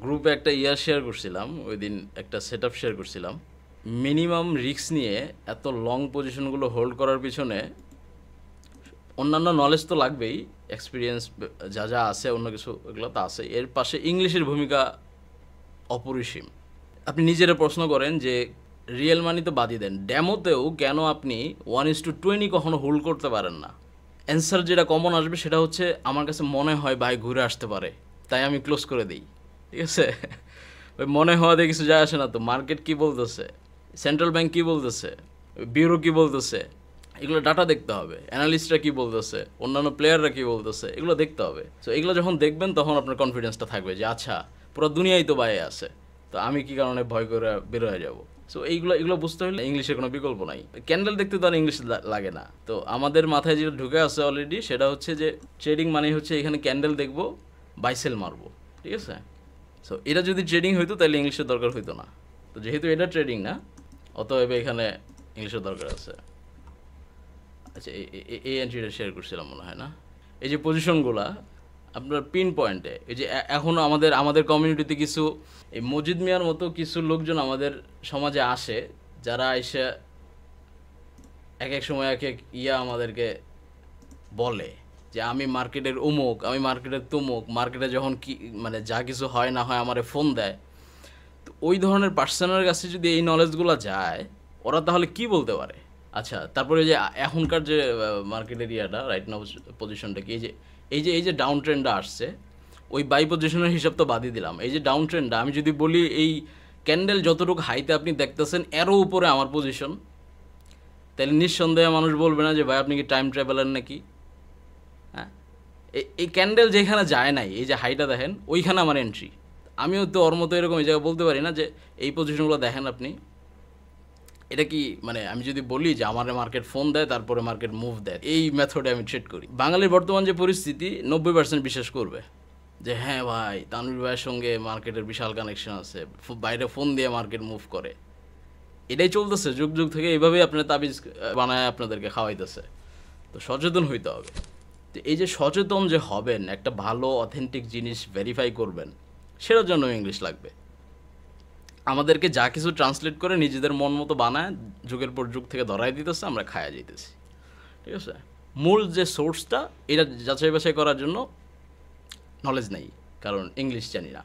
গ্রুপে একটা শেয়ার করছিলাম, ওই দিন একটা সেটআপ শেয়ার করছিলাম। মিনিমাম রিস্ক নিয়ে এত লং পজিশনগুলো হোল্ড করার পিছনে অন্যান্য নলেজ তো লাগবেই, এক্সপিরিয়েন্স যা যা আছে, অন্য কিছু এগুলো তো আছে, এর পাশে ইংলিশের ভূমিকা অপরিসীম। আপনি নিজেরা প্রশ্ন করেন যে রিয়েল মানি তো বাদই দেন, ড্যামোতেও কেন আপনি 1:20 কখনো হোল্ড করতে পারেন না? অ্যান্সার যেটা কমন আসবে সেটা হচ্ছে, আমার কাছে মনে হয় ভাই ঘুরে আসতে পারে, তাই আমি ক্লোজ করে দিই। ঠিক আছে? ওই মনে হওয়া দিয়ে কিছু যায় আসে না তো। মার্কেট কী বলতেছে, সেন্ট্রাল ব্যাংক কী বলতেছে, ব্যুরো কী বলতেছে, এগুলো ডাটা দেখতে হবে। অ্যানালিস্টরা কী বলতেছে, অন্যান্য প্লেয়াররা কী বলতেছে, এগুলো দেখতে হবে। তো এগুলো যখন দেখবেন তখন আপনার কনফিডেন্সটা থাকবে যে আচ্ছা, পুরো দুনিয়াই তো বাইরে আছে, তো আমি কী কারণে ভয় করে বের হয়ে যাবো। সো এগুলো বুঝতে হলে ইংলিশের কোনো বিকল্প নাই। ক্যান্ডেল দেখতে তো আর ইংলিশ লাগে না। তো আমাদের মাথায় যেটা ঢুকে আছে অলরেডি, সেটা হচ্ছে যে ট্রেডিং মানে হচ্ছে এখানে ক্যান্ডেল দেখবো, বাইসেল মারবো। ঠিক আছে? সো এটা যদি ট্রেডিং হইতো তাহলে ইংলিশের দরকার হইতো না। তো যেহেতু এটা ট্রেডিং না, অতএব এখানে ইংলিশের দরকার আছে। আচ্ছা, এই এন্ট্রিটা শেয়ার করছিলাম মনে হয় না? এই যে পজিশনগুলা আপনার পিন পয়েন্টে, এই যে এখনও আমাদের কমিউনিটিতে কিছু এই মজিদ মিয়ার মতো কিছু লোকজন আমাদের সমাজে আসে, যারা এসে এক এক সময় এক এক আমাদেরকে বলে যে আমি মার্কেটের অমুক, আমি মার্কেটের তমুক, মার্কেটে যখন কি মানে যা কিছু হয় না হয় আমারে ফোন দেয়। তো ওই ধরনের পার্সনের কাছে যদি এই নলেজগুলো যায়, ওরা তাহলে কি বলতে পারে? আচ্ছা, তারপরে যে এখনকার যে মার্কেটের রাইট নাও পজিশনটা কি, এই যে ডাউন ট্রেন্ডটা আসছে, ওই বাই পজিশনের হিসাব তো বাদই দিলাম। এই যে ডাউন ট্রেন্ডটা, আমি যদি বলি এই ক্যান্ডেল যতটুকু হাইতে আপনি দেখতেছেন এরও উপরে আমার পজিশন, তাহলে নিঃসন্দেহে মানুষ বলবে না যে ভাই আপনি কি টাইম ট্রাভেলার নাকি? হ্যাঁ, এই ক্যান্ডেল যেখানে যায় নাই, এই যে হাইটা দেখেন, ওইখানে আমার এন্ট্রি। আমিও তো ওর মতো এরকম এই জায়গায় বলতে পারি না যে এই পজিশনগুলো দেখেন আপনি, এটা কি মানে আমি যদি বলি যে আমার মার্কেট ফোন দেয় তারপরে মার্কেট মুভ দেয়, এই মেথডে আমি ট্রেড করি। বাঙালির বর্তমান যে পরিস্থিতি, 90% বিশ্বাস করবে যে হ্যাঁ ভাই, তানভীর ভাইয়ের সঙ্গে মার্কেটের বিশাল কানেকশন আছে, বাইরে ফোন দিয়ে মার্কেট মুভ করে। এটাই চলতেছে যুগ যুগ থেকে, এইভাবেই আপনার তাবিজ বানায় আপনাদেরকে খাওয়াইতেছে। তো সচেতন হইতে হবে। তো এই যে সচেতন যে হবেন, একটা ভালো অথেন্টিক জিনিস ভেরিফাই করবেন, সেটার জন্য ইংলিশ লাগবে। আমাদেরকে যা কিছু ট্রান্সলেট করে নিজেদের মন মতো বানায় যুগের পর যুগ থেকে ধরাই দিতেছে, আমরা খায়া যাইতেছি। ঠিক আছে? মূল যে সোর্সটা, এটা যাচাই বাছাই করার জন্য নলেজ নেই, কারণ ইংলিশ জানি না।